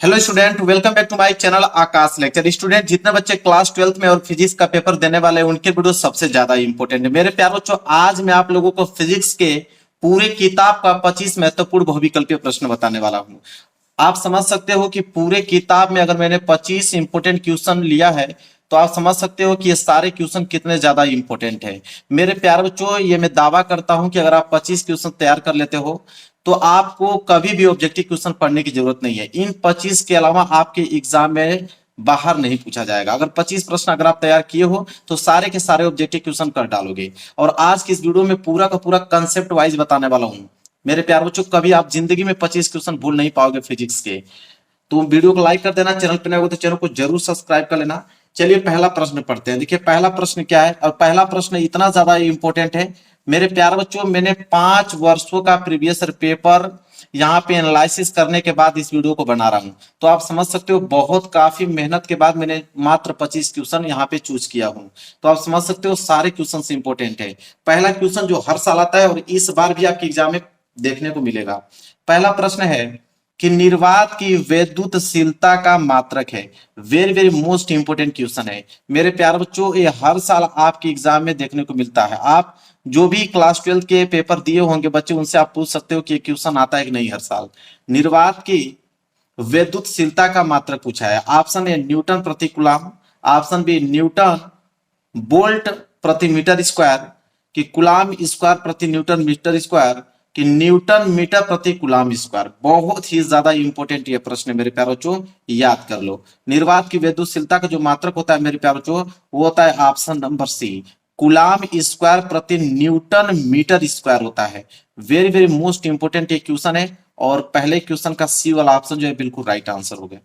Hello student, welcome back to my channel Akash lecture. Student, जितने बच्चे class 12th में और फिजिक्स का पेपर देने वाले हैं उनके वीडियो सबसे ज्यादा इंपॉर्टेंट है। मेरे प्यारे बच्चों, आज मैं आप लोगों को फिजिक्स के पूरे किताब का 25 महत्वपूर्ण बहुविकल्पीय प्रश्न बताने वाला हूं। आप समझ सकते हो कि पूरे किताब में अगर मैंने 25 इंपोर्टेंट क्वेश्चन लिया है तो आप समझ सकते हो कि ये सारे क्वेश्चन कितने ज्यादा इंपॉर्टेंट है। मेरे प्यारे बच्चों, ये मैं दावा करता हूं कि अगर आप 25 क्वेश्चन तैयार कर लेते हो तो आपको कभी भी ऑब्जेक्टिव क्वेश्चन पढ़ने की जरूरत नहीं है। इन 25 के अलावा आपके एग्जाम में बाहर नहीं पूछा जाएगा। अगर 25 प्रश्न अगर आप तैयार किए हो तो सारे के सारे ऑब्जेक्टिव क्वेश्चन कर डालोगे। और आज की इस वीडियो में पूरा का पूरा कंसेप्ट वाइज बताने वाला हूं। मेरे प्यारे बच्चों, कभी आप जिंदगी में 25 क्वेश्चन भूल नहीं पाओगे फिजिक्स के। तो वीडियो को लाइक कर देना, चैनल पर नए हो तो चैनल को जरूर सब्सक्राइब कर लेना। चलिए पहला प्रश्न पढ़ते हैं। देखिए पहला प्रश्न क्या है, और पहला प्रश्न इतना ज्यादा इंपॉर्टेंट है मेरे प्यारे बच्चों, मैंने 5 वर्षों का प्रीवियस पेपर यहाँ पे एनालिसिस करने के बाद इस वीडियो को बना रहा हूं। तो आप समझ सकते हो बहुत काफी मेहनत के बाद मैंने मात्र 25 क्वेश्चन यहाँ पे चूज किया हूं। तो आप समझ सकते हो सारे क्वेश्चन इंपॉर्टेंट है। पहला क्वेश्चन जो हर साल आता है और इस बार भी आपके एग्जाम में देखने को मिलेगा। पहला प्रश्न है कि निर्वात की वैद्युतशीलता का मात्रक है। Very very most important question है मेरे प्यारे बच्चों, ये हर साल आपके एग्जाम में देखने को मिलता है। आप जो भी क्लास 12 के पेपर दिए होंगे बच्चे, उनसे आप पूछ सकते हो कि क्वेश्चन आता है कि नहीं हर साल। निर्वात की वैद्युतशीलता का मात्रक पूछा है। ऑप्शन ए न्यूटन प्रति coulomb, option B newton volt प्रति मीटर स्क्वायर, कि कूलम स्क्वायर प्रति न्यूटन मीटर स्क्वायर, कि न्यूटन मीटर प्रति कूलम स्क्वायर। बहुत ही ज्यादा इंपॉर्टेंट ये प्रश्न मेरे प्यारे बच्चों, याद कर लो। निर्वात की वैद्युतशीलता का जो मात्रक होता है मेरे प्यारे बच्चों, वो होता है option number C, coulomb square प्रति न्यूटन मीटर स्क्वायर होता है। वेरी वेरी मोस्ट इंपोर्टेंट ये क्वेश्चन है। और पहले क्वेश्चन का सी वाला ऑप्शन जो है बिल्कुल राइट आंसर हो गया।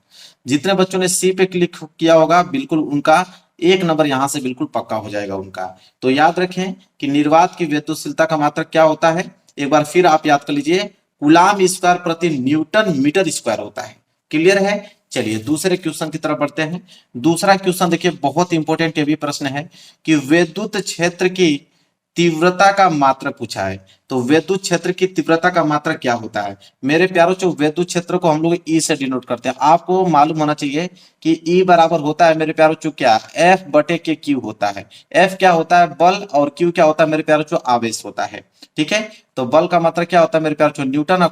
जितने बच्चों ने सी पे क्लिक किया होगा बिल्कुल उनका 1 नंबर यहां से बिल्कुल पक्का हो जाएगा उनका। तो याद रखें कि निर्वात की वैद्युतशीलता का मात्रक क्या होता है, एक बार फिर आप याद कर लीजिए, कूलम स्क्वायर प्रति न्यूटन मीटर स्क्वायर होता है। क्लियर है। चलिए दूसरे क्वेश्चन की तरफ बढ़ते हैं। दूसरा क्वेश्चन देखिए बहुत इंपॉर्टेंट ये भी प्रश्न है कि विद्युत क्षेत्र की तीव्रता का मात्रक पूछा है। तो विद्युत क्षेत्र की तीव्रता का मात्रक क्या होता है मेरे प्यारों, जो विद्युत क्षेत्र को हम लोग ई से डिनोट करते हैं। आपको मालूम होना चाहिए कि ई बराबर होता है मेरे प्यारों चो क्या, एफ बटे के क्यू होता है। एफ क्या होता है, बल, और क्यू क्या होता है मेरे प्यारों चो, आवेश होता है। ठीक है। तो बल का मात्रक क्या होता है मेरे प्यारों चो, न्यूटन,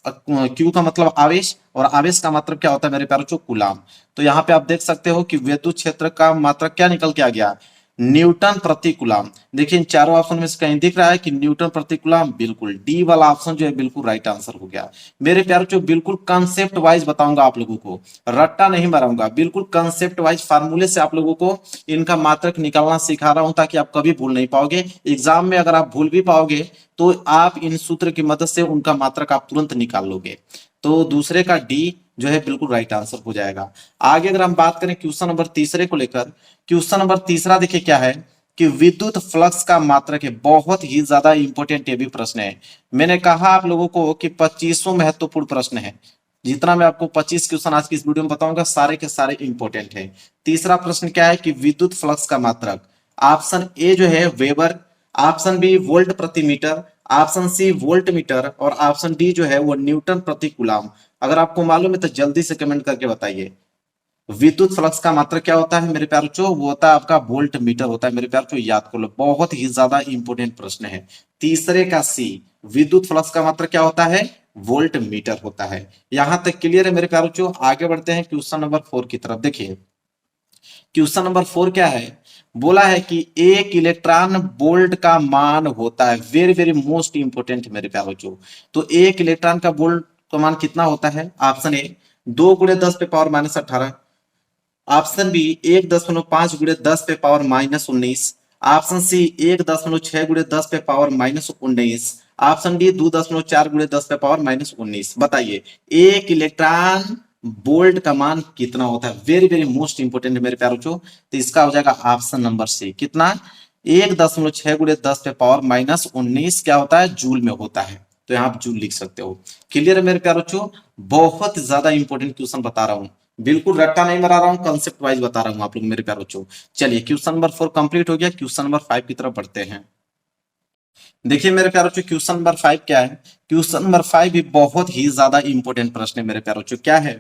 क्यू का मतलब आवेश, और आवेश का मतलब क्या होता है मेरे प्यारों चो, कूलम। तो यहाँ पे आप देख सकते हो कि विद्युत क्षेत्र का मात्रक क्या निकल के आ गया, न्यूटन प्रति कूलम। देखिए इन चारों ऑप्शन में से कहीं दिख रहा है कि न्यूटन प्रति कूलम, बिल्कुल डी वाला ऑप्शन जो है बिल्कुल राइट आंसर हो गया। मेरे प्यारों जो बिल्कुल कंसेप्ट वाइज बताऊंगा आप लोगों को, रट्टा नहीं मारूंगा, बिल्कुल कंसेप्ट वाइज फार्मूले से आप लोगों को इनका मात्रक निकालना सिखा रहा हूं ताकि आप कभी भूल नहीं पाओगे। एग्जाम में अगर आप भूल भी पाओगे तो आप इन सूत्र की मदद से उनका मात्रक आप तुरंत निकाल लोगे। तो दूसरे का डी जो है बिल्कुल राइट आंसर हो जाएगा। आगे अगर हम बात करें क्वेश्चन नंबर तीसरे को लेकर, क्वेश्चन नंबर तीसरा देखिए क्या है कि विद्युत फ्लक्स का मात्रक है। बहुत ही ज्यादा इंपॉर्टेंट ये भी प्रश्न है। मैंने कहा आप लोगों को कि 25 महत्वपूर्ण प्रश्न है। जितना मैं आपको 25 क्वेश्चन आज की इस वीडियो में बताऊंगा सारे के सारे इंपॉर्टेंट है। तीसरा प्रश्न क्या है कि विद्युत फ्लक्स का मात्रक, ऑप्शन ए जो है वेबर, ऑप्शन बी वोल्ट प्रति metre, option C volt metre, और ऑप्शन डी जो है वो न्यूटन प्रति कूलम। अगर आपको मालूम है तो जल्दी से कमेंट करके बताइए। विद्युत फ्लक्स का मात्रक क्या होता है मेरे प्यार बच्चों, वो होता है आपका वोल्ट मीटर होता है मेरे प्यार बच्चों, याद कर लो। बहुत ही ज्यादा इंपॉर्टेंट प्रश्न है। तीसरे का सी, विद्युत फ्लक्स का मात्रक क्या होता है, वोल्ट मीटर होता है। यहां तक क्लियर है मेरे प्यार बच्चों। आगे बढ़ते हैं क्वेश्चन नंबर 4 की तरफ। देखिए क्वेश्चन नंबर 4 क्या है, बोला है कि एक इलेक्ट्रॉन वोल्ट का मान होता है। वेरी वेरी मोस्ट इंपोर्टेंट मेरे प्यार बच्चों। तो एक इलेक्ट्रॉन का वोल्ट का मान कितना होता है, ऑप्शन ए 2 गुणे 10 पे पावर माइनस 18, ऑप्शन बी 1.5 गुणे 10 पे पावर माइनस 19, ऑप्शन सी 1.6 गुणे 10 पे पावर माइनस 19, ऑप्शन डी 2.4 गुणे 10 पे पावर माइनस 19। बताइए एक इलेक्ट्रॉन वोल्ट का मान कितना होता है। वेरी वेरी मोस्ट इंपोर्टेंट मेरे प्यारे बच्चों। तो इसका हो जाएगा ऑप्शन नंबर सी, कितना, 1.6 गुणे 10 पे पावर माइनस 19 क्या होता है, जूल में होता है। तो यहाँ आप जूल लिख सकते हो। क्लियर है मेरे प्यारे बच्चों। बहुत ज्यादा इंपॉर्टेंट क्वेश्चन बता रहा हूं, बिल्कुल रट्टा नहीं मार रहा हूं, कंसेप्ट वाइज बता रहा हूं आप लोग मेरे प्यारे बच्चों। चलिए क्वेश्चन नंबर 4 कंप्लीट हो गया। क्वेश्चन नंबर 5 की तरफ बढ़ते हैं। देखिए मेरे प्यारे बच्चों क्वेश्चन नंबर 5 क्या है, क्वेश्चन नंबर 5 भी बहुत ही ज्यादा इंपॉर्टेंट प्रश्न है मेरे प्यारे बच्चों। क्या है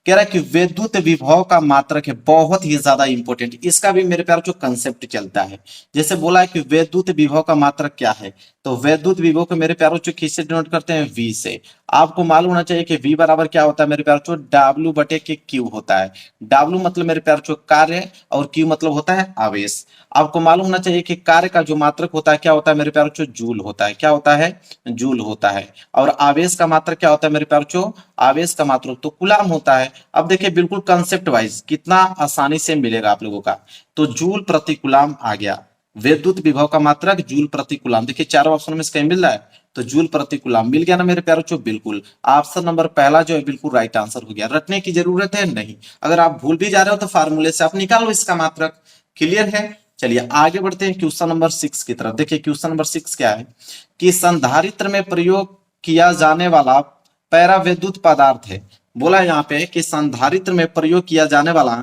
कह रहा है कि विद्युत विभव का मात्रक है, बहुत ही ज्यादा इंपॉर्टेंट, इसका भी मेरे प्यार जो कंसेप्ट चलता है। जैसे बोला है कि विद्युत विभव का मात्रक क्या है, तो विद्युत विभव को मेरे प्यारों जो किससे डिनोट करते हैं, V से। आपको मालूम होना चाहिए कि V बराबर क्या होता है मेरे प्यारों, W बटे के Q होता है। W मतलब मेरे प्यारों जो कार्य, और Q मतलब होता है आवेश। आपको मालूम होना चाहिए कि कार्य का जो मात्रक होता है क्या होता है मेरे प्यारों, जो जूल होता है। क्या होता है, जूल होता है। और आवेश का मात्रक क्या होता है मेरे प्यारों, जो आवेश का मात्रक तो कूलाम होता है। अब देखिए बिल्कुल कंसेप्ट वाइज कितना आसानी से मिलेगा आप लोगों का, तो जूल प्रति कूलाम आ गया। विद्युत विभव का मात्रक जूल प्रति कूलाम, देखिए चारों ऑप्शन में से कहीं मिल रहा है, तो जूल प्रति कूलाम मिल गया ना मेरे प्यारों चो, बिल्कुल। ऑप्शन नंबर पहला जो है बिल्कुल राइट आंसर हो गया, रटने की जरूरत है नहीं। अगर आप भूल भी जा रहे हो तो फार्मूले से आप निकाल लो इसका मात्रक। क्लियर है, चलिए आगे बढ़ते हैं क्वेश्चन नंबर 6 की तरफ। देखिए क्वेश्चन नंबर 6 क्या है कि संधारित्र में प्रयोग किया जाने वाला पैरा विद्युत पदार्थ है। बोला यहाँ पे कि संधारित्र में प्रयोग किया जाने वाला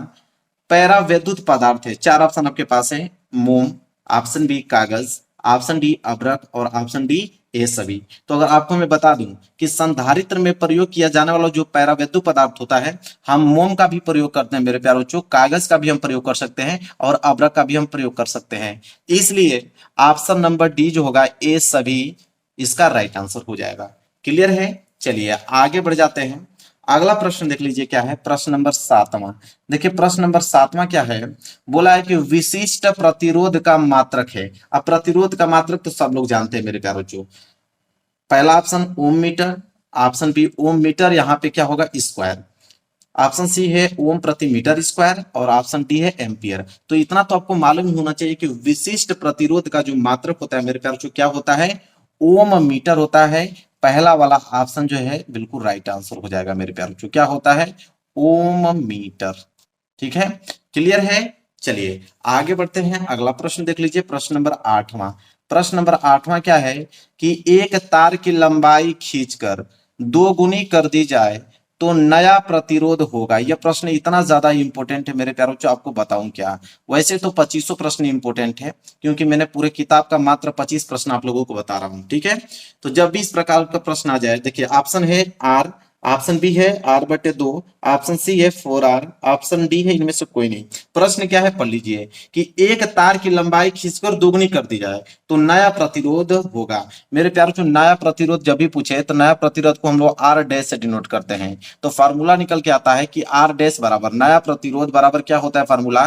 पैरा विद्युत पदार्थ है। चार ऑप्शन आपके पास है, मोम, ऑप्शन बी कागज, ऑप्शन डी अभ्रक और ऑप्शन डी ये सभी। तो अगर आपको मैं बता दूं कि संधारित्र में प्रयोग किया जाने वाला जो पैराविद्युत पदार्थ होता है, हम मोम का भी प्रयोग करते हैं मेरे प्यारों बच्चों, कागज का भी हम प्रयोग कर सकते हैं और अभ्रक का भी हम प्रयोग कर सकते हैं। इसलिए ऑप्शन नंबर डी जो होगा ये सभी इसका राइट आंसर हो जाएगा। क्लियर है, चलिए आगे बढ़ जाते हैं। अगला प्रश्न देख लीजिए क्या है, प्रश्न नंबर 7वां। देखिए प्रश्न नंबर 7वां क्या है, बोला है कि विशिष्ट प्रतिरोध का मात्रक है। अब प्रतिरोध का मात्रक तो सब लोग जानते हैं मेरे प्यारों बच्चों, पहला ऑप्शन ओम मीटर, ऑप्शन बी ओम मीटर, यहाँ पे क्या होगा स्क्वायर, ऑप्शन सी है ओम प्रति मीटर स्क्वायर और ऑप्शन डी है एम्पियर। तो इतना तो आपको मालूम होना चाहिए कि विशिष्ट प्रतिरोध का जो मात्रक होता है मेरे प्यारों बच्चों क्या होता है, ओम मीटर होता है। पहला वाला ऑप्शन जो है बिल्कुल राइट आंसर हो जाएगा मेरे प्यारों बच्चों, क्या होता है, ओम मीटर। ठीक है, क्लियर है, चलिए आगे बढ़ते हैं। अगला प्रश्न देख लीजिए, प्रश्न नंबर 8वां। प्रश्न नंबर 8वां क्या है कि एक तार की लंबाई खींचकर 2 गुनी कर दी जाए तो नया प्रतिरोध होगा। यह प्रश्न इतना ज्यादा इंपॉर्टेंट है मेरे प्यारों बच्चों, आपको बताऊं क्या। वैसे तो 2500 प्रश्न इंपॉर्टेंट है, क्योंकि मैंने पूरे किताब का मात्र 25 प्रश्न आप लोगों को बता रहा हूं। ठीक है, तो जब भी इस प्रकार का प्रश्न आ जाए, देखिए ऑप्शन है आर, ऑप्शन बी है आर बटे 2, ऑप्शन सी है 4r, ऑप्शन डी है इनमें से कोई नहीं। प्रश्न क्या है पढ़ लीजिए कि एक तार की लंबाई खींचकर दोगुनी कर दी जाए तो नया प्रतिरोध होगा। मेरे प्यारों जो नया प्रतिरोध जब भी पूछे तो नया प्रतिरोध को हम लोग आर डैश से डिनोट करते हैं। तो फार्मूला निकल के आता है कि आर डैश बराबर नया प्रतिरोध बराबर क्या होता है फार्मूला,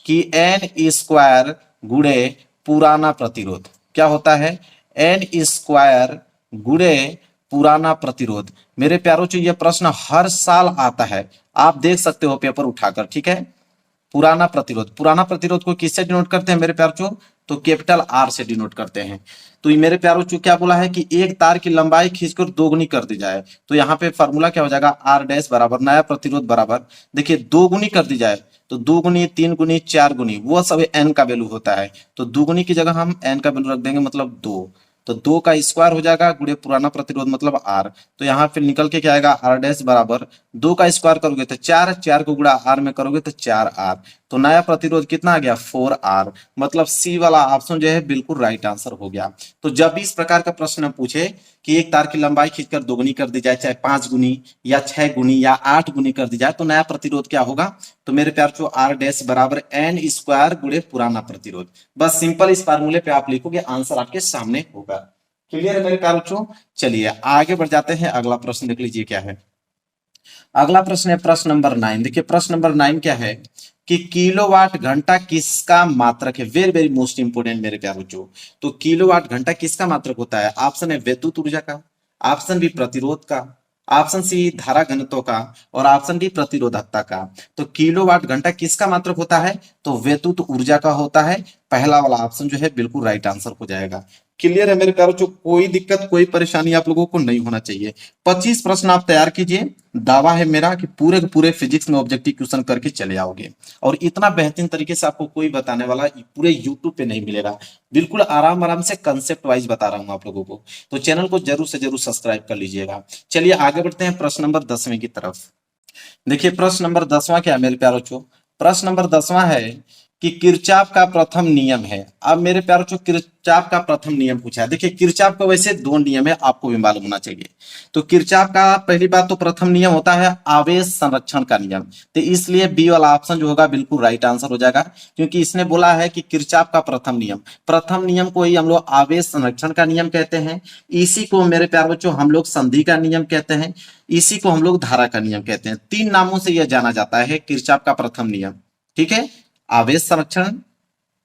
कि एन स्क्वायर गुणे पुराना प्रतिरोध। क्या होता है, एन स्क्वायर गुणे पुराना प्रतिरोध। मेरे प्यारों से यह प्रश्न हर साल आता है, आप देख सकते हो पेपर उठाकर। ठीक है, पुराना प्रतिरोध, पुराना प्रतिरोध को किससे डिनोट करते हैं मेरे प्यारों, तो कैपिटल आर से डिनोट करते हैं। तो ये मेरे प्यारों क्या बोला है कि एक तार की लंबाई खींचकर दोगुनी कर दी जाए, तो यहाँ पे फॉर्मूला क्या हो जाएगा, आर डैश बराबर नया प्रतिरोध बराबर, देखिए दोगुनी कर दी जाए तो 2 गुनी 3 गुनी 4 गुनी वो सब एन का वैल्यू होता है, तो 2 गुनी की जगह हम एन का वैल्यू रख देंगे मतलब 2, तो 2 का स्क्वायर हो जाएगा गुणे पुराना प्रतिरोध मतलब आर। तो यहाँ पे निकल के क्या आएगा, आर डैश बराबर 2 का स्क्वायर करोगे तो 4, 4 को गुणा आर में करोगे तो 4r, तो नया प्रतिरोध कितना आ गया 4r, मतलब सी वाला ऑप्शन जो है बिल्कुल राइट आंसर हो गया। तो जब भी इस प्रकार का प्रश्न पूछे कि एक तार की लंबाई खींचकर दोगुनी कर दी जाए, चाहे 5 गुनी या 6 गुनी या 8 गुनी कर दी जाए, तो नया प्रतिरोध क्या होगा, तो मेरे प्यार जो आर डैश बराबर एन स्क्वायर गुणे पुराना प्रतिरोध। बस सिंपल इस फार्मूले पे आप लिखोगे, आंसर आपके सामने होगा। क्लियर है मेरे प्यार बच्चों, चलिए आगे बढ़ जाते हैं। अगला प्रश्न देख लीजिए क्या है। अगला प्रश्न है प्रश्न नंबर 9। देखिए प्रश्न नंबर 9 क्या है कि किलोवाट घंटा किसका मात्रक है। वेरी वेरी मोस्ट इंपोर्टेंट मेरे प्यारे बच्चों, तो किलोवाट घंटा किसका मात्रक होता है। ऑप्शन है विद्युत ऊर्जा का, ऑप्शन बी प्रतिरोध का, ऑप्शन सी धारा घनत्व का और ऑप्शन डी प्रतिरोधकता का। तो किलोवाट घंटा किसका मात्रक होता है, तो विद्युत ऊर्जा का होता है। पहला वाला ऑप्शन जो है बिल्कुल राइट आंसर हो जाएगा। क्लियर है मेरे प्यारों बच्चों, कोई दिक्कत कोई परेशानी आप लोगों को नहीं होना चाहिए। 25 प्रश्न आप तैयार कीजिए, दावा है मेरा कि पूरे के पूरे फिजिक्स में ऑब्जेक्टिव क्वेश्चन करके चले आओगे। और इतना बेहतरीन तरीके से आपको कोई बताने वाला पूरे यूट्यूब पे नहीं मिलेगा, बिल्कुल आराम आराम से कंसेप्ट वाइज बता रहा हूं आप लोगों को। तो चैनल को जरूर से जरूर सब्सक्राइब कर लीजिएगा। चलिए आगे बढ़ते हैं प्रश्न नंबर 10वें की तरफ। देखिए प्रश्न नंबर 10वां क्या है मेरे प्यारों बच्चों, प्रश्न नंबर 10वां है कि किरचॉफ का प्रथम नियम है। अब मेरे प्यारे बच्चों किरचॉफ का प्रथम नियम पूछा है। देखिए किरचॉफ का वैसे दो नियम है, आपको भी मालूम होना चाहिए। तो किरचॉफ का पहली बात तो प्रथम नियम होता है आवेश संरक्षण का नियम। तो इसलिए बी वाला ऑप्शन जो होगा बिल्कुल राइट आंसर हो जाएगा, क्योंकि इसने बोला है कि किरचॉफ का प्रथम नियम को ही हम लोग आवेश संरक्षण का नियम कहते हैं। इसी को मेरे प्यारे बच्चों हम लोग संधि का नियम कहते हैं, इसी को हम लोग धारा का नियम कहते हैं। तीन नामों से यह जाना जाता है किरचॉफ का प्रथम नियम। ठीक है, आवेश संरक्षण,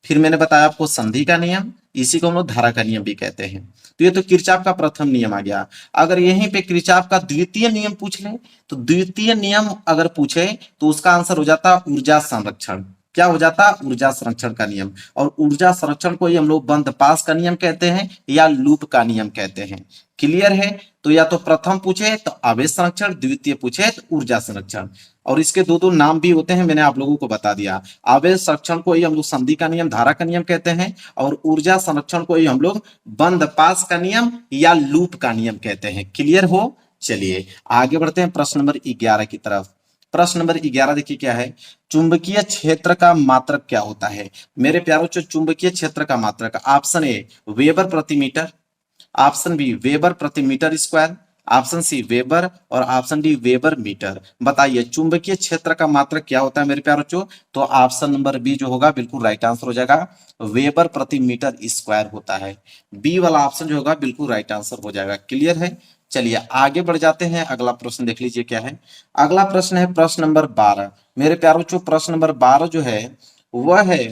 फिर मैंने बताया आपको संधि का नियम, इसी को हम लोग धारा का नियम भी कहते हैं। तो ये तो किरचॉफ का प्रथम नियम आ गया। अगर यहीं पे किरचॉफ का द्वितीय नियम पूछ ले, तो द्वितीय नियम अगर पूछे तो उसका आंसर हो जाता ऊर्जा संरक्षण। क्या हो जाता? ऊर्जा संरक्षण का नियम। और ऊर्जा संरक्षण को ही हम लोग बंद पास का नियम कहते हैं या लूप का नियम कहते हैं। क्लियर है? तो या तो प्रथम पूछे तो आवेश संरक्षण, द्वितीय पूछे तो ऊर्जा संरक्षण। और इसके दो दो नाम भी होते हैं, मैंने आप लोगों को बता दिया। आवेश संरक्षण को ही हम लोग संधि का नियम, धारा का नियम कहते हैं, और ऊर्जा संरक्षण को ही हम लोग बंद पास का नियम या लूप का नियम कहते हैं। क्लियर हो? चलिए आगे बढ़ते हैं प्रश्न नंबर 11 की तरफ। प्रश्न नंबर 11 देखिए क्या है, चुंबकीय क्षेत्र का मात्रक क्या होता है? मेरे प्यारों जो चुंबकीय क्षेत्र का मात्रक, ऑप्शन ए वेबर प्रति मीटर, ऑप्शन बी वेबर प्रति metre square, option C weber और ऑप्शन डी वेबर मीटर। बताइए चुंबकीय क्षेत्र का मात्रक क्या होता है मेरे प्यारों बच्चों? तो ऑप्शन नंबर बी जो होगा बिल्कुल राइट आंसर हो जाएगा, वेबर प्रति मीटर स्क्वायर होता है। बी वाला ऑप्शन जो होगा बिल्कुल राइट आंसर हो जाएगा। क्लियर है? चलिए आगे बढ़ जाते हैं। अगला प्रश्न देख लीजिए क्या है। अगला प्रश्न है प्रश्न नंबर 12। मेरे प्यारों बच्चों प्रश्न नंबर 12 जो है वह है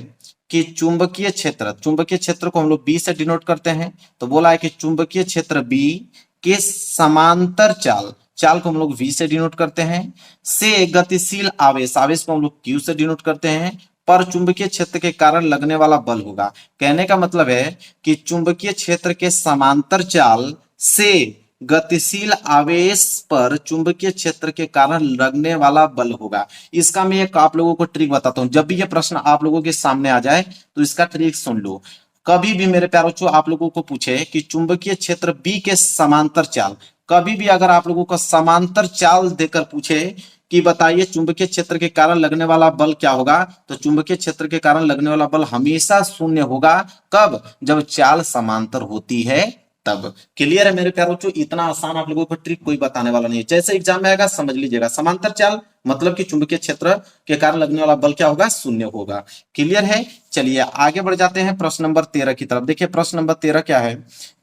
कि चुंबकीय क्षेत्र को हम लोग बी से डिनोट करते हैं। तो बोला है कि चुंबकीय क्षेत्र बी के समांतर चाल को हम लोग वी से डिनोट करते हैं, से गतिशील आवेश को हम लोग क्यू से डिनोट करते हैं, पर चुंबकीय क्षेत्र के कारण लगने वाला बल होगा। कहने का मतलब है कि चुंबकीय क्षेत्र के समांतर चाल से गतिशील आवेश पर चुंबकीय क्षेत्र के कारण लगने वाला बल होगा। इसका मैं एक आप लोगों को ट्रिक बताता हूं, जब भी ये प्रश्न आप लोगों के सामने आ जाए तो इसका ट्रिक सुन लो। कभी भी मेरे प्यारों बच्चों आप लोगों को पूछे कि चुंबकीय क्षेत्र बी के समांतर चाल, कभी भी अगर आप लोगों को समांतर चाल देकर पूछे कि बताइए चुंबकीय क्षेत्र के कारण लगने वाला बल क्या होगा, तो चुंबकीय क्षेत्र के कारण लगने वाला बल हमेशा शून्य होगा। कब? जब चाल समांतर होती है तब। क्लियर है मेरे प्यारों बच्चों? इतना आसान आप लोगों को ट्रिक कोई बताने वाला नहीं है। जैसे एग्जाम में आएगा समझ लीजिएगा, समांतर चाल मतलब कि चुंबकीय क्षेत्र के कारण लगने वाला बल क्या होगा? शून्य होगा। क्लियर है? चलिए आगे बढ़ जाते हैं प्रश्न नंबर 13 की तरफ। देखिए प्रश्न नंबर 13 क्या है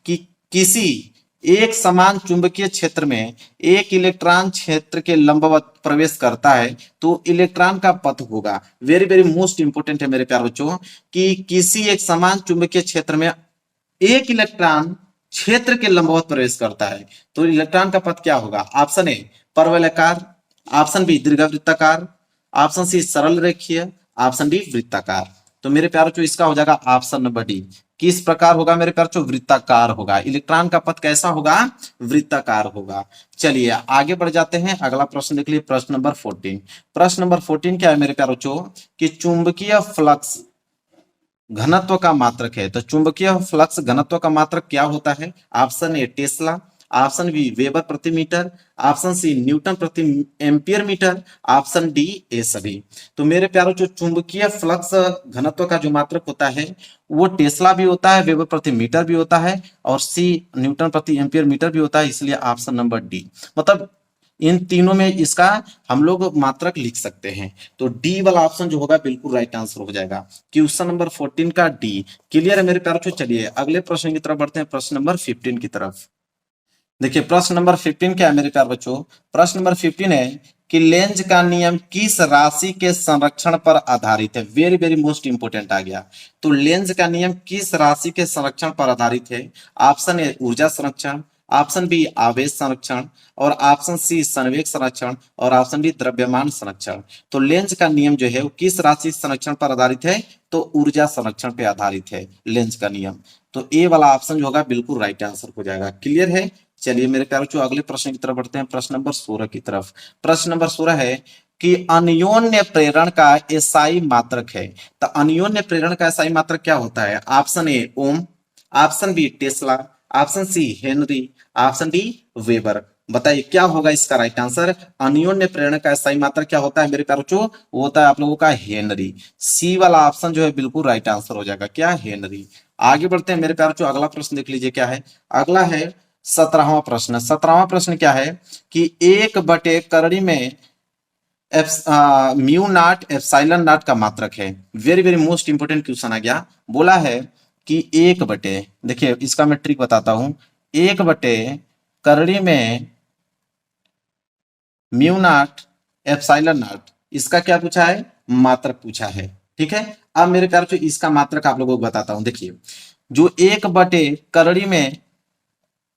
कि किसी एक समान चुंबकीय क्षेत्र में एक इलेक्ट्रॉन क्षेत्र के लंबवत प्रवेश करता है तो इलेक्ट्रॉन का पथ होगा। वेरी वेरी मोस्ट इंपोर्टेंट है मेरे प्यारे बच्चों कि किसी एक समान चुंबकीय क्षेत्र में एक इलेक्ट्रॉन क्षेत्र के लंबवत प्रवेश करता है तो इलेक्ट्रॉन का पथ क्या होगा? ऑप्शन ए परवलयाकार, ऑप्शन बी दीर्घवृत्ताकार, ऑप्शन सी सरल रेखीय, ऑप्शन डी वृत्ताकार। तो मेरे प्यारों बच्चों इसका हो जाएगा ऑप्शन नंबर डी। किस प्रकार होगा मेरे प्यारों बच्चों? वृत्ताकार होगा। इलेक्ट्रॉन का पथ कैसा होगा? वृत्ताकार होगा। चलिए आगे बढ़ जाते हैं। अगला प्रश्न देख लीजिए प्रश्न नंबर 14। प्रश्न नंबर 14 क्या है मेरे प्यारों बच्चों कि चुंबकीय फ्लक्स घनत्व का मात्रक है। तो चुंबकीय फ्लक्स घनत्व का मात्रक क्या होता है? Option A tesla, option B weber प्रति मीटर, ऑप्शन सी न्यूटन प्रति एम्पियर मीटर, ऑप्शन डी ए सभी। तो मेरे प्यारों जो चुंबकीय फ्लक्स घनत्व का जो मात्रक होता है वो टेस्ला भी होता है, वेबर प्रति मीटर भी होता है, और सी न्यूटन प्रति एम्पियर मीटर भी होता है। इसलिए ऑप्शन नंबर डी, मतलब इन तीनों में इसका हम लोग मात्रक लिख सकते हैं। तो डी वाला ऑप्शन जो होगा बिल्कुल राइट आंसर हो जाएगा, क्वेश्चन नंबर 14 का डी। क्लियर है मेरे प्यारे? चलिए अगले प्रश्न की तरफ बढ़ते हैं, प्रश्न नंबर 15 की तरफ। देखिए प्रश्न नंबर 15 क्या है मेरे प्यारे बच्चों? प्रश्न नंबर 15 है कि लेंज का नियम किस राशि के संरक्षण पर आधारित है? वेरी वेरी मोस्ट इंपोर्टेंट आ गया। तो लेंज का नियम किस राशि के संरक्षण पर आधारित है? ऑप्शन ए ऊर्जा संरक्षण, ऑप्शन बी आवेश संरक्षण, और ऑप्शन सी संवेग संरक्षण, और ऑप्शन डी द्रव्यमान संरक्षण। तो लेंज का नियम जो है वो किस राशि संरक्षण पर आधारित है? तो ऊर्जा संरक्षण पर आधारित है लेंज का नियम। तो ए वाला ऑप्शन जो होगा बिल्कुल राइट आंसर हो जाएगा। क्लियर है? चलिए मेरे प्यारे बच्चों अगले प्रश्न की तरफ बढ़ते हैं, प्रश्न नंबर 16 की तरफ। प्रश्न नंबर 16 है कि अन्योन्य प्रेरण का एसआई मात्रक है। तो अन्योन्य प्रेरण का एसआई मात्रक क्या होता है? Option A ohm, option B tesla, option C henry, option D weber. बताइए क्या होगा इसका राइट आंसर। अन्योन्य प्रेरणा का स्थायी मात्रक क्या होता है मेरे प्यारों बच्चों, वो होता है आप लोगों का हेनरी। सी वाला ऑप्शन जो है बिल्कुल राइट आंसर हो जाएगा, क्या हेनरी। आगे बढ़ते हैं मेरे प्यारों बच्चों, अगला प्रश्न देख लीजिए क्या है। अगला है 17वां प्रश्न। 17वां प्रश्न क्या है कि एक बटे करड़ी में म्यू नॉट एप्सिलॉन नॉट का मात्रक है। Very very most important question आ गया। बोला है कि एक बटे, देखिए इसका मैं ट्रिक बताता हूं, एक बटे करड़ी में म्यू नॉट एप्सिलॉन नॉट, इसका क्या पूछा है, मात्रक पूछा है। ठीक है, अब मेरे प्यार से इसका मात्रक आप लोगों को बताता हूं। देखिए जो एक बटे करड़ी में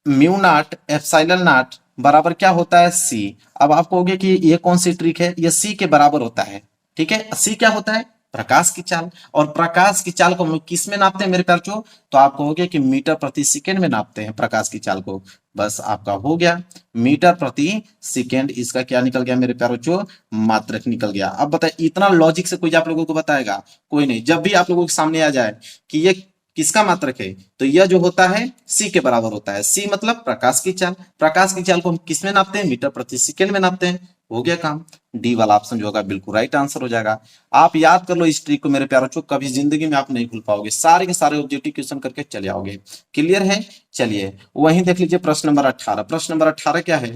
म्यू नॉट एप्सिलॉन नॉट बराबर क्या होता है, सी। अब आप कहोगे कि ये कौन सी ट्रिक है, ये सी के बराबर होता है। ठीक है, सी क्या होता है, प्रकाश की चाल। और प्रकाश की चाल को हम लोग किस में नापते हैं मेरे प्यार चो, तो आप कहोगे कि मीटर प्रति सेकेंड में नापते हैं प्रकाश की चाल को। बस आपका हो गया मीटर प्रति सेकेंड, इसका क्या निकल गया मेरे प्यारो चो, मात्रक निकल गया। अब बताए इतना लॉजिक से कोई आप लोगों को बताएगा, कोई नहीं। जब भी आप लोगों के सामने आ जाए कि ये किसका मात्रक है, तो यह जो होता है सी के बराबर होता है। सी मतलब प्रकाश की चाल। प्रकाश की चाल को हम किस में नापते हैं, मीटर प्रति सेकेंड में नापते हैं। हो गया काम, डी वाला ऑप्शन जो होगा बिल्कुल राइट आंसर हो जाएगा। आप याद कर लो इस ट्रिक को मेरे प्यारों चो, कभी जिंदगी में आप नहीं भूल पाओगे, सारे के सारे ऑब्जेक्टिव क्वेश्चन करके चले आओगे। क्लियर है, चलिए वहीं देख लीजिए प्रश्न नंबर 18। प्रश्न नंबर 18 क्या है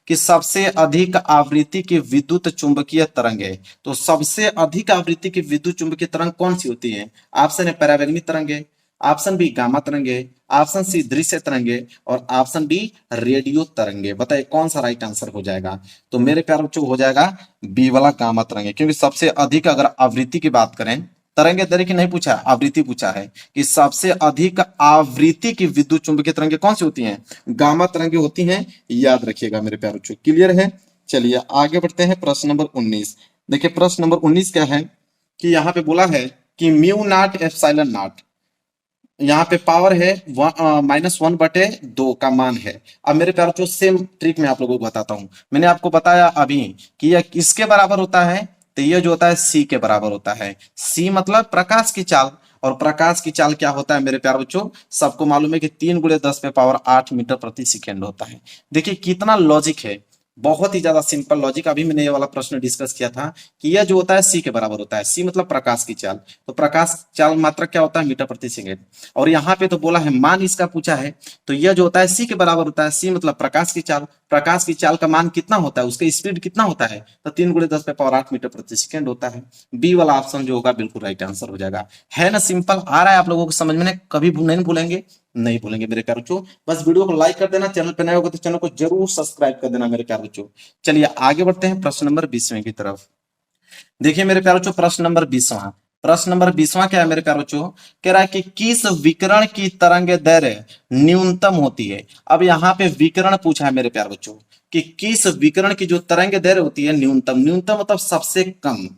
कि सबसे अधिक आवृत्ति की विद्युत चुंबकीय तरंग है। तो सबसे अधिक आवृत्ति की विद्युत चुंबकीय तरंग कौन सी होती है। ऑप्शन है परावैंगनी तरंग है, ऑप्शन बी गामा तरंगे, ऑप्शन सी दृश्य तरंगे, और ऑप्शन डी रेडियो तरंगे। बताइए कौन सा राइट आंसर हो जाएगा। तो मेरे प्यारे बच्चों हो जाएगा बी वाला गामा तरंगे, क्योंकि सबसे अधिक अगर आवृत्ति की बात करें, तरंगे दर की नहीं पूछा, आवृत्ति पूछा है कि सबसे अधिक आवृत्ति की विद्युत चुंबकीय तरंगे कौन सी होती हैं, गामा तरंगे होती हैं। याद रखिएगा मेरे प्यारे बच्चों, क्लियर है। चलिए आगे बढ़ते हैं प्रश्न नंबर 19। देखिए प्रश्न नंबर 19 क्या है कि यहाँ पे बोला है कि म्यू नॉट एप्सिलॉन नॉट, यहाँ पे पावर है -1/2 का मान है। अब मेरे प्यारों जो सेम ट्रिक मैं आप लोगों को बताता हूं। मैंने आपको बताया अभी कि यह किसके बराबर होता है, तो यह जो होता है सी के बराबर होता है। सी मतलब प्रकाश की चाल, और प्रकाश की चाल क्या होता है मेरे प्यारे बच्चों, सबको मालूम है कि 3 × 10⁸ मीटर प्रति सेकेंड होता है। देखिए कितना लॉजिक है, बहुत ही ज्यादा सिंपल लॉजिक। अभी मैंने ये वाला प्रश्न डिस्कस किया था कि यह जो होता है सी के बराबर होता है। सी मतलब प्रकाश की चाल, तो प्रकाश चाल मात्रक क्या होता है, मीटर प्रति सेकेंड। और यहाँ पे तो बोला है मान इसका पूछा है, तो यह जो होता है सी के बराबर होता है। सी मतलब प्रकाश की चाल, प्रकाश की चाल का मान कितना होता है, उसका स्पीड कितना होता है, तो 3 × 10⁸ मीटर प्रति सेकेंड होता है। बी वाला ऑप्शन जो होगा बिल्कुल राइट आंसर हो जाएगा। है ना सिंपल, आ रहा है आप लोगों को समझ में, कभी नहीं भूलेंगे, नहीं भूलेंगे मेरे प्यारे बच्चों। बस वीडियो को लाइक कर देना, चैनल पे नए होगा तो चैनल को जरूर सब्सक्राइब कर देना मेरे प्यारे बच्चों। चलिए आगे बढ़ते हैं प्रश्न नंबर 20वें की तरफ। देखिए मेरे प्यारे बच्चों प्रश्न नंबर 20वां, प्रश्न नंबर 20वां क्या है मेरे प्यारे बच्चों, कह रहा है कि किस विकिरण की तरंग दैर्घ्य न्यूनतम होती है। अब यहाँ पे विकिरण पूछा है मेरे प्यारे बच्चों कि किस विकिरण की जो तरंग दैर्घ्य होती है न्यूनतम, न्यूनतम मतलब सबसे कम।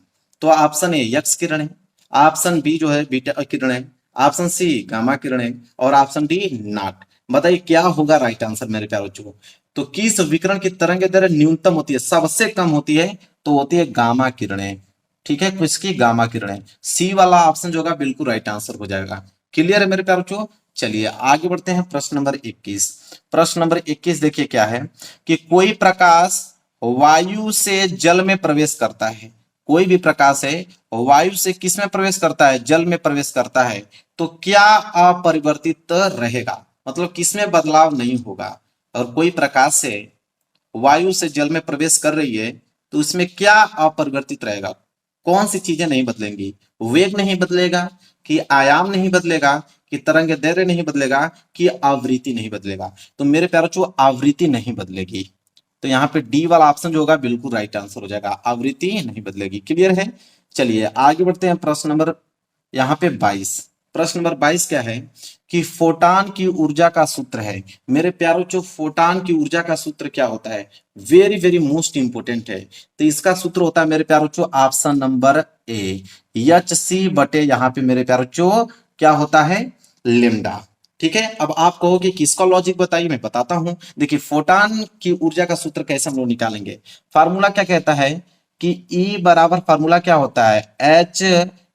तो ऑप्शन ए यक्स किरण है, ऑप्शन बी जो है बीटा किरण है, ऑप्शन सी गामा किरण है, और ऑप्शन डी नॉट। बताइए क्या होगा राइट आंसर मेरे प्यारे बच्चों। तो किस विकिरण की तरंग दैर्घ्य न्यूनतम होती है, सबसे कम होती है, तो होती है गामा किरणें। ठीक है, किसकी, गामा किरणें। सी वाला ऑप्शन जो होगा बिल्कुल राइट आंसर हो जाएगा। क्लियर है मेरे प्यारे बच्चों। चलिए आगे बढ़ते हैं प्रश्न नंबर 21। प्रश्न नंबर 21 देखिए क्या है कि कोई प्रकाश वायु से जल में प्रवेश करता है। कोई भी प्रकाश है वायु से किस में प्रवेश करता है, जल में प्रवेश करता है, तो क्या अपरिवर्तित रहेगा, मतलब किसमें बदलाव नहीं होगा। और कोई प्रकाश से वायु से जल में प्रवेश कर रही है, तो उसमें क्या अपरिवर्तित रहेगा, कौन सी चीजें नहीं बदलेंगी, वेग नहीं बदलेगा, कि आयाम नहीं बदलेगा, कि तरंग दैर्घ्य नहीं बदलेगा, कि आवृत्ति नहीं बदलेगा। तो मेरे प्यारे बच्चों आवृत्ति नहीं बदलेगी, तो यहाँ पे डी वाला ऑप्शन जो होगा बिल्कुल राइट आंसर हो जाएगा, आवृत्ति नहीं बदलेगी। क्लियर है, चलिए आगे बढ़ते हैं प्रश्न नंबर यहाँ पे 22। प्रश्न नंबर 22 क्या है कि फोटान की ऊर्जा का सूत्र है। मेरे प्यारों जो फोटान की ऊर्जा का सूत्र क्या होता है, वेरी वेरी मोस्ट इंपोर्टेंट है। तो इसका सूत्र होता है मेरे प्यारों जो ऑप्शन नंबर ए Hc/, यहाँ पे मेरे प्यारों जो क्या होता है, लेमडा। ठीक है, अब आप कहोगे कि इसका लॉजिक बताइए, मैं बताता हूं। देखिए फोटान की ऊर्जा का सूत्र कैसे हम लोग निकालेंगे, फार्मूला क्या कहता है कि E बराबर, फार्मूला क्या होता है, एच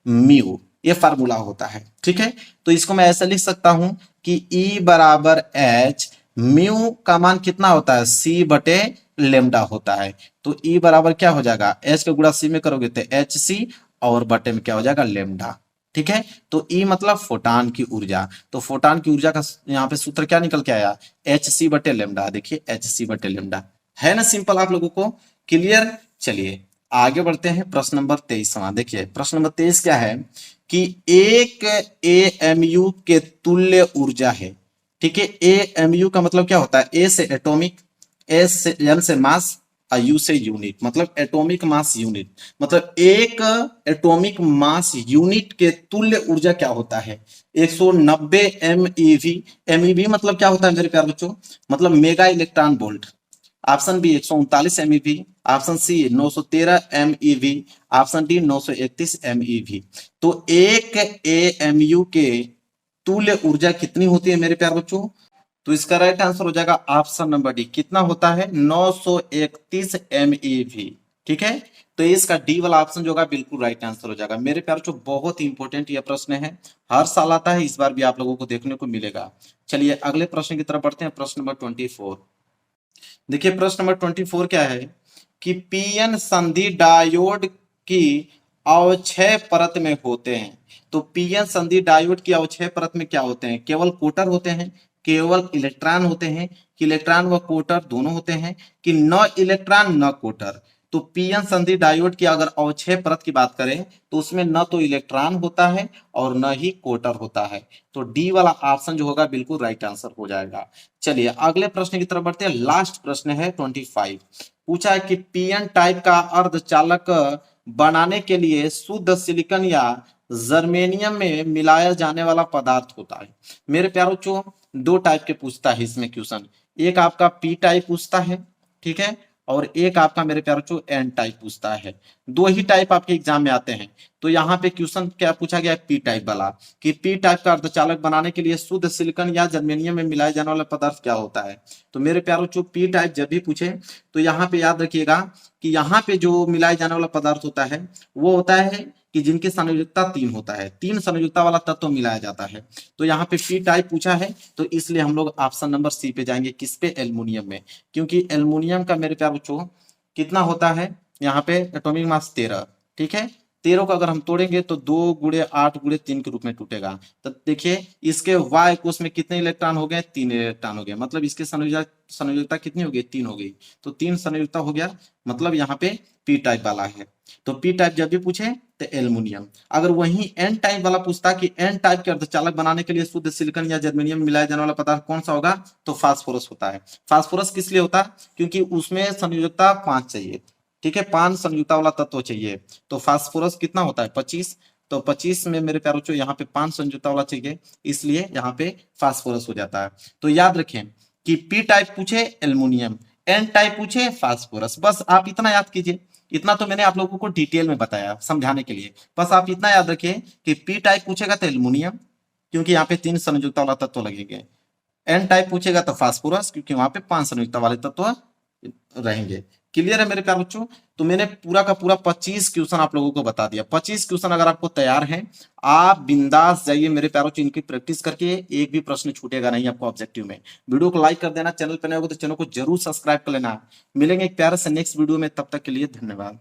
म्यू, ये फार्मूला होता है। ठीक है, तो इसको मैं ऐसा लिख सकता हूं कि E बराबर एच म्यू का मान कितना होता है, सी बटे लेमडा होता है। तो ई बराबर क्या हो जाएगा, एच का गुणा सी में करोगे तो एच सी, और बटे में क्या हो जाएगा, लेमडा। ठीक है, तो ई मतलब फोटान की ऊर्जा। तो फोटान की ऊर्जा का यहाँ पे सूत्र क्या निकल के आया, एच सी बटे लेमडा। देखिए एच सी बटे लेमडा, है ना सिंपल आप लोगों को क्लियर। चलिए आगे बढ़ते हैं, प्रश्न नंबर 23। देखिए प्रश्न नंबर 23 क्या है कि एक एएमयू के तुल्य ऊर्जा है। ठीक है, एएमयू का मतलब क्या होता है, ए से एटॉमिक, एस से एन से मास, और यू से यूनिट, मतलब एटॉमिक मास यूनिट। मतलब एक एटॉमिक मास यूनिट के तुल्य ऊर्जा क्या होता है, 190 MeV। एमईवी मतलब क्या होता है मेरे प्यारे बच्चों, मतलब mega electron volt. Option B 139 MeV, option C 913 MeV, option D 931 MeV। तो एक एएमयू के तुल्य ऊर्जा कितनी होती है मेरे प्यारे बच्चों, तो इसका राइट आंसर हो जाएगा ऑप्शन नंबर डी, कितना होता है, 931 MeV। ठीक है, तो इसका डी वाला ऑप्शन जो होगा बिल्कुल राइट आंसर हो जाएगा मेरे प्यारे बच्चों। बहुत ही इंपॉर्टेंट यह प्रश्न है, हर साल आता है, इस बार भी आप लोगों को देखने को मिलेगा। चलिए अगले प्रश्न की तरफ बढ़ते हैं, प्रश्न नंबर 24। देखिए प्रश्न नंबर 24 क्या है कि पीएन संधि डायोड की अवक्षय परत में होते हैं। तो पीएन संधि डायोड की अवक्षय परत में क्या होते हैं, केवल कोटर होते हैं, केवल इलेक्ट्रॉन होते हैं, कि इलेक्ट्रॉन व कोटर दोनों होते हैं, कि न इलेक्ट्रॉन न कोटर। तो पीएन संधि डायोड की अगर अवक्षय परत की बात करें तो उसमें न तो इलेक्ट्रॉन होता है और न ही कोटर होता है। तो डी वाला ऑप्शन जो होगा बिल्कुल राइट आंसर हो जाएगा। चलिए अगले प्रश्न की तरफ बढ़ते हैं, लास्ट प्रश्न है 25। पूछा है कि पीएन टाइप का अर्धचालक बनाने के लिए शुद्ध सिलिकॉन या जर्मेनियम में मिलाया जाने वाला पदार्थ होता है। मेरे प्यारों बच्चों दो टाइप के पूछता है इसमें क्वेश्चन, एक आपका पी टाइप पूछता है, ठीक है, और एक आपका मेरे प्यारों बच्चों एन टाइप पूछता है। दो ही टाइप आपके एग्जाम में आते हैं। तो यहाँ पे क्वेश्चन क्या पूछा गया है, पी टाइप वाला, कि पी टाइप का अर्धचालक बनाने के लिए शुद्ध सिलिकॉन या जर्मेनियम में मिलाया जाने वाला पदार्थ क्या होता है। तो मेरे प्यारों बच्चों पी टाइप जब भी पूछे तो यहाँ पे याद रखिएगा कि यहाँ पे जो मिलाया जाने वाला पदार्थ होता है वो होता है कि जिनकी संयोजकता 3 होता है, 3 संयोजकता वाला तत्व मिलाया जाता है। तो यहाँ पे पी टाइप पूछा है तो इसलिए हम लोग ऑप्शन नंबर सी पे जाएंगे, किस पे, एल्युमिनियम में। क्योंकि एल्युमिनियम का मेरे प्यारे बच्चों कितना होता है यहाँ पे, एटॉमिक मास 13। ठीक है, 13 को अगर हम तोड़ेंगे तो 2 गुणे 8 गुणे 3 के रूप में टूटेगा। तो देखिए इसके वाई कोष में कितने इलेक्ट्रॉन हो गए, 3 इलेक्ट्रॉन हो गए, मतलब इसके संयोजकता कितनी हो गई, 3 हो गई। तो 3 संयोजकता हो गया, मतलब यहाँ पे पी टाइप वाला है। तो पी टाइप जब भी पूछे तो एल्युमिनियम। अगर वही एन टाइप वाला पूछता कि एन टाइप के अर्धचालक बनाने के लिए शुद्ध सिलिकॉन या जर्मेनियम मिलाया जाने वाला पदार्थ कौन सा होगा, तो फास्फोरस होता है। फास्फोरस किस लिए होता है, क्योंकि उसमें संयोजकता 5 चाहिए। ठीक है, 5 संयुक्ता वाला तत्व चाहिए। तो फास्फोरस कितना होता है, 25। तो 25 में मेरे प्यारों बच्चों यहाँ पे 5 संयुक्ता वाला चाहिए, इसलिए यहाँ पे फास्फोरस हो जाता है। तो याद रखें कि पी टाइप पूछे एल्युमिनियम, एन टाइप पूछे फास्फोरस, बस आप इतना याद कीजिए। इतना तो मैंने आप लोगों को डिटेल में बताया समझाने के लिए, बस आप इतना याद रखिए कि पी टाइप पूछेगा तो एल्युमिनियम, क्योंकि यहाँ पे 3 संयुक्ता वाला तत्व लगेंगे। एन टाइप पूछेगा तो फास्फोरस, क्योंकि वहां पे 5 संयुक्ता वाले तत्व रहेंगे। क्लियर है मेरे प्यारे बच्चों। तो मैंने पूरा का पूरा 25 क्वेश्चन आप लोगों को बता दिया। 25 क्वेश्चन अगर आपको तैयार हैं, आप बिंदास जाइए मेरे प्यारों बच्चों, इनकी प्रैक्टिस करके एक भी प्रश्न छूटेगा नहीं आपको ऑब्जेक्टिव में। वीडियो को लाइक कर देना, चैनल पर नए हो तो चैनल को जरूर सब्सक्राइब कर लेना। मिलेंगे एक प्यारे से नेक्स्ट वीडियो में, तब तक के लिए धन्यवाद।